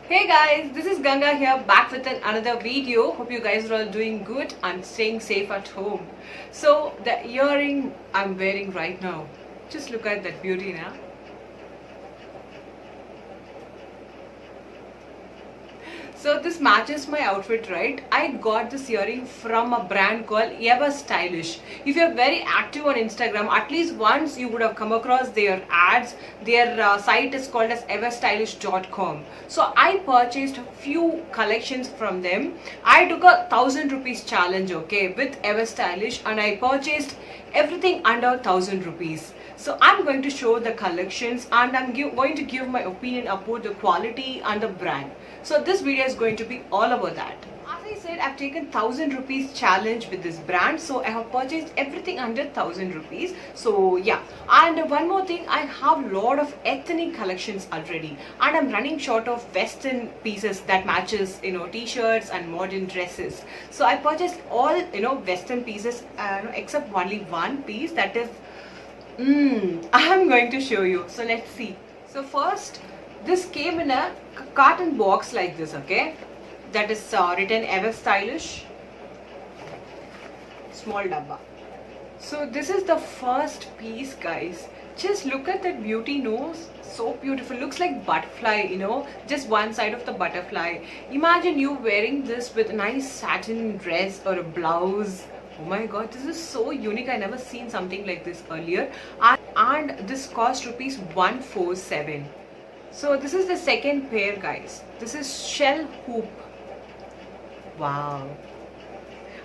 Hey guys, this is Ganga here, back with another video. Hope you guys are all doing good and staying safe at home. So the earring I'm wearing right now, just look at that beauty now. So this matches my outfit, right? I got this earring from a brand called Ever Stylish. If you're very active on Instagram, at least once you would have come across their ads. Their site is called as everstylish.com. So I purchased a few collections from them. I took a 1,000 rupees challenge, okay, with Ever Stylish, and I purchased everything under 1,000 rupees. So I'm going to show the collections and I'm going to give my opinion about the quality and the brand. So this video is going to be all about that. As I said, I've taken 1,000 rupees challenge with this brand. So I have purchased everything under 1,000 rupees. So yeah. And one more thing, I have a lot of ethnic collections already. And I'm running short of western pieces that matches, t-shirts and modern dresses. So I purchased all, western pieces except only one piece that is I'm going to show you. So let's see. So first, this came in a carton box like this, okay? That is written Ever Stylish. Small dabba. So this is the first piece, guys. Just look at that beauty nose. So beautiful. Looks like butterfly, just one side of the butterfly. Imagine you wearing this with a nice satin dress or a blouse. Oh my god, this is so unique. I never seen something like this earlier. And this cost rupees 147. So this is the second pair, guys. This is shell hoop. Wow.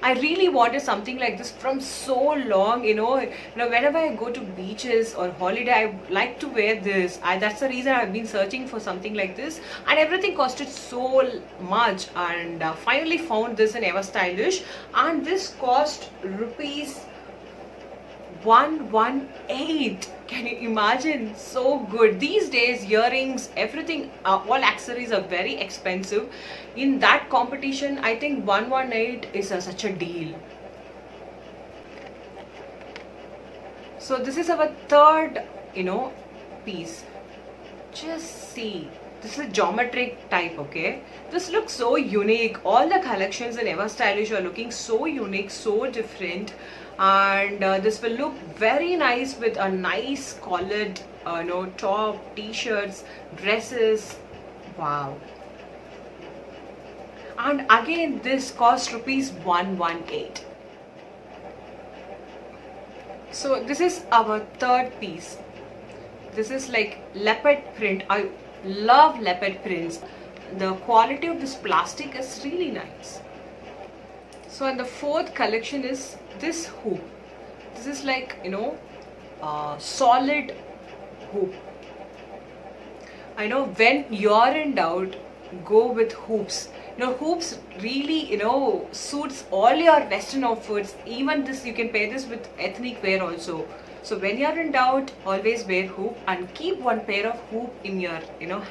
I really wanted something like this from so long, whenever I go to beaches or holiday, I like to wear this. That's the reason I've been searching for something like this, and everything costed so much, and finally found this in Ever Stylish, and this cost rupees 118. Can you imagine? So good. These days earrings, everything, all accessories are very expensive. In that competition, I think 118 is such a deal. So this is our third piece. Just see, this is a geometric type, okay? This looks so unique. All the collections in Ever Stylish are looking so unique, so different, and this will look very nice with a nice collared top, t-shirts, dresses. Wow. And again, this cost rupees 118. So this is our third piece. This is like leopard print. I love leopard prints. The quality of this plastic is really nice. So and the fourth collection is this hoop. This is like solid hoop. I know when you're in doubt, go with hoops. Hoops really suits all your western outfits. Even this, you can pair this with ethnic wear also. So when you're in doubt, always wear hoop and keep one pair of hoop in your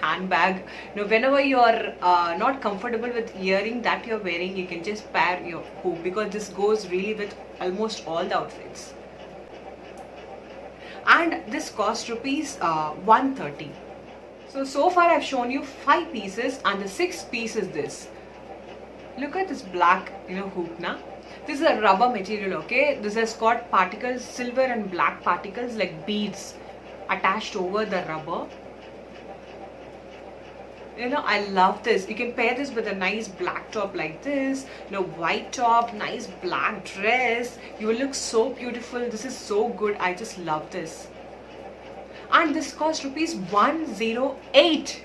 handbag. Whenever you're not comfortable with earring that you're wearing, you can just pair your hoop, because this goes really with almost all the outfits. And this cost rupees 130. So far I've shown you 5 pieces, and the 6th piece is this. Look at this black hoop now. This is a rubber material, okay? This has got particles, silver and black particles like beads attached over the rubber. I love this. You can pair this with a nice black top like this, white top, nice black dress. You will look so beautiful. This is so good. I just love this. And this cost rupees 108.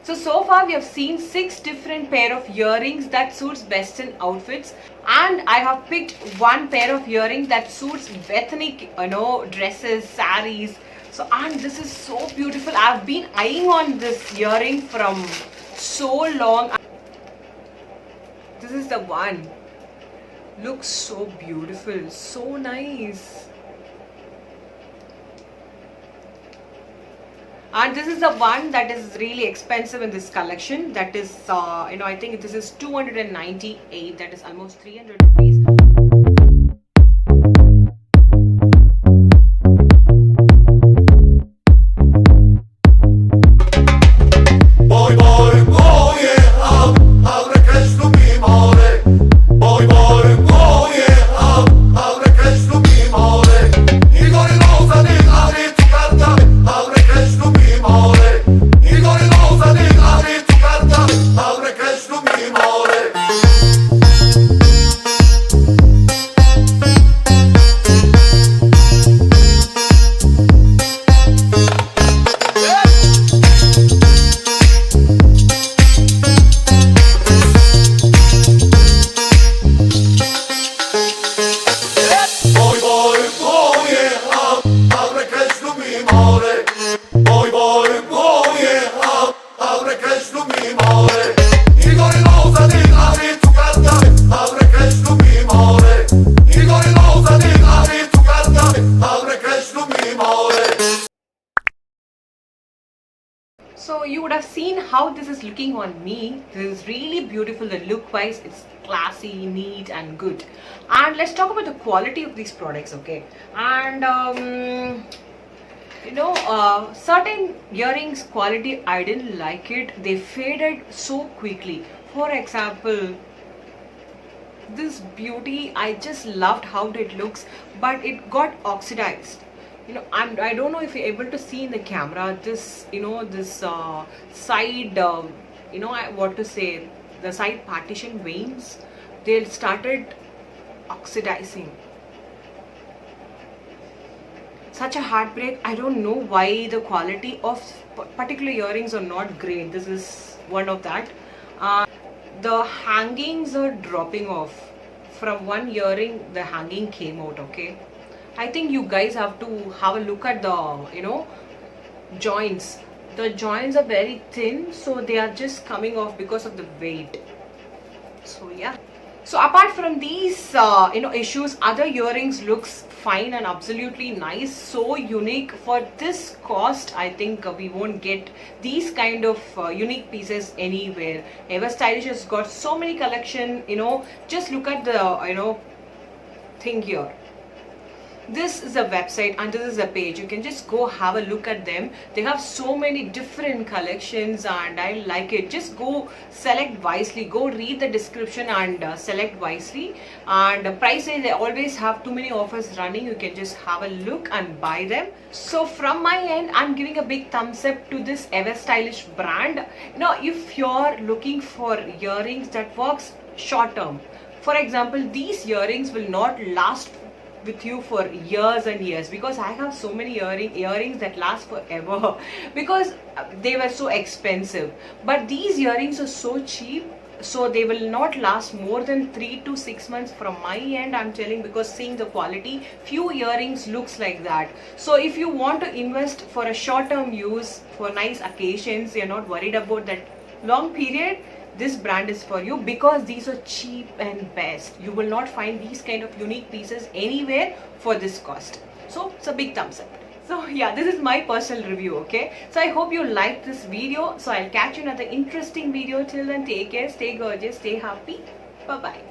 So far we have seen 6 different pair of earrings that suits western outfits, and I have picked one pair of earrings that suits ethnic dresses, saris. So, and this is so beautiful. I've been eyeing on this earring from so long. This is the one. Looks so beautiful, so nice. And this is the one that is really expensive in this collection. That is, I think this is 298. That is almost 300 rupees. Boy, seen how this is looking on me. This is really beautiful. The look wise, it's classy, neat and good. And let's talk about the quality of these products, okay? And certain earrings quality, I didn't like it. They faded so quickly. For example, this beauty, I just loved how it looks, but it got oxidized. I don't know if you're able to see in the camera this, this side, what to say, the side partition veins, they started oxidizing. Such a heartbreak. I don't know why the quality of particular earrings are not great. This is one of that. The hangings are dropping off. From one earring, the hanging came out, okay? I think you guys have to have a look at the, joints. The joints are very thin, so they are just coming off because of the weight. So yeah. So apart from these, issues, other earrings looks fine and absolutely nice. So unique. For this cost, I think we won't get these kind of unique pieces anywhere. Ever Stylish has got so many collection. Just look at the thing here. This is a website and this is a page. You can just go have a look at them. They have so many different collections and I like it. Just go select wisely. Go read the description and select wisely. And prices, they always have too many offers running. You can just have a look and buy them. So from my end, I'm giving a big thumbs up to this Ever Stylish brand. If you're looking for earrings that works short term, for example, these earrings will not last with you for years and years, because I have so many earrings that last forever because they were so expensive. But these earrings are so cheap, so they will not last more than 3 to 6 months from my end, I'm telling, because seeing the quality, few earrings looks like that. So if you want to invest for a short term use for nice occasions, you're not worried about that long period, this brand is for you, because these are cheap and best. You will not find these kind of unique pieces anywhere for this cost. So it's a big thumbs up. So yeah, this is my personal review, okay? So I hope you liked this video. So I'll catch you in another interesting video. Till then, take care, stay gorgeous, stay happy. Bye bye.